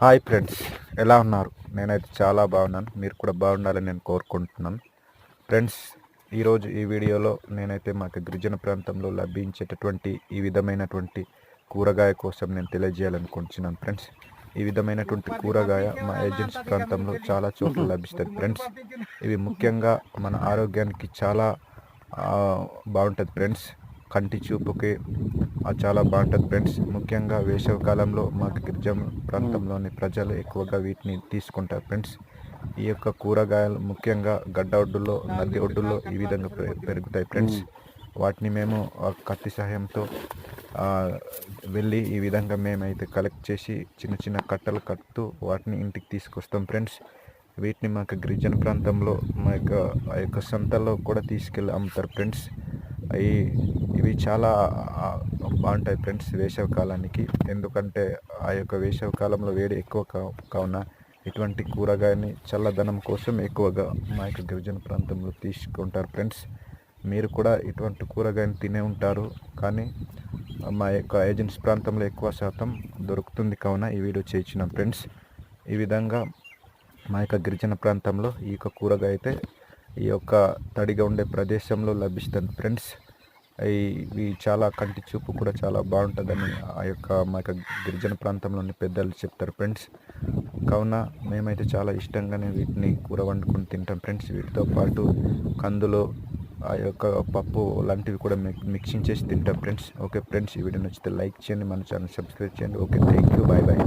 Hi friends, ఎలా ఉన్నారు? నేనైతే చాలా బాగున్నాను. మీరు కూడా బాగుండాలని నేను కోరుకుంటున్నాను. ఫ్రెండ్స్, ఈరోజు ఈ వీడియోలో నేనైతే మాకు గిరిజన ప్రాంతంలో లభించేటటువంటి ఈ విధమైనటువంటి కూరగాయ కోసం నేను తెలియజేయాలనుకుంటున్నాను. ఫ్రెండ్స్, ఈ విధమైనటువంటి కూరగాయ మా ఏజెన్సీ ప్రాంతంలో చాలా చోట్ల లభిస్తుంది. ఫ్రెండ్స్, ఇవి ముఖ్యంగా మన ఆరోగ్యానికి చాలా బాగుంటుంది. ఫ్రెండ్స్, కంటి చూపుకి చాలా బాగుంటుంది. ఫ్రెండ్స్, ముఖ్యంగా వేసవి కాలంలో మాకు గిరిజన ప్రాంతంలోని ప్రజలు ఎక్కువగా వీటిని తీసుకుంటారు. ఫ్రెండ్స్, ఈ యొక్క కూరగాయలు ముఖ్యంగా గడ్డ ఒడ్డులో, నది ఒడ్డులో ఈ విధంగా పెరుగుతాయి. ఫ్రెండ్స్, వాటిని మేము కత్తి సహాయంతో వెళ్ళి ఈ విధంగా మేమైతే కలెక్ట్ చేసి చిన్న చిన్న కట్టలు కట్టుతూ వాటిని ఇంటికి తీసుకొస్తాం. ఫ్రెండ్స్, వీటిని మాకు గిరిజన ప్రాంతంలో ఆ యొక్క సంతల్లో కూడా తీసుకెళ్ళి అమ్ముతారు. ఫ్రెండ్స్, ఇవి చాలా బాగుంటాయి. ఫ్రెండ్స్, వేసవి కాలానికి, ఎందుకంటే ఆ యొక్క వేసవి కాలంలో వేడి ఎక్కువ కావున ఇటువంటి కూరగాయని చల్లదనం కోసం ఎక్కువగా మా యొక్క గిరిజన ప్రాంతంలో తీసుకుంటారు. ఫ్రెండ్స్, మీరు కూడా ఇటువంటి కూరగాయని తినే ఉంటారు, కానీ మా యొక్క ఏజెన్సీ ప్రాంతంలో ఎక్కువ శాతం దొరుకుతుంది కావున ఈ వీడియో చేయించినాం. ఫ్రెండ్స్, ఈ విధంగా మా యొక్క గిరిజన ప్రాంతంలో ఈ యొక్క కూరగాయ అయితే ఈ యొక్క తడిగా ఉండే ప్రదేశంలో లభిస్తుంది. ఫ్రెండ్స్, ఇవి చాలా కంటి చూపు కూడా చాలా బాగుంటుందని ఆ యొక్క మా యొక్క గిరిజన ప్రాంతంలోని పెద్దలు చెప్తారు. ఫ్రెండ్స్, కావున మేమైతే చాలా ఇష్టంగానే వీటిని కూర వండుకొని తింటాం. ఫ్రెండ్స్, వీటితో పాటు కందులు, ఆ యొక్క పప్పు లాంటివి కూడా మిక్సింగ్ చేసి తింటాం. ఫ్రెండ్స్, ఓకే ఫ్రెండ్స్, ఈ వీడియో నచ్చితే లైక్ చేయండి, మన ఛానల్ సబ్స్క్రైబ్ చేయండి. Okay, thank you, bye bye.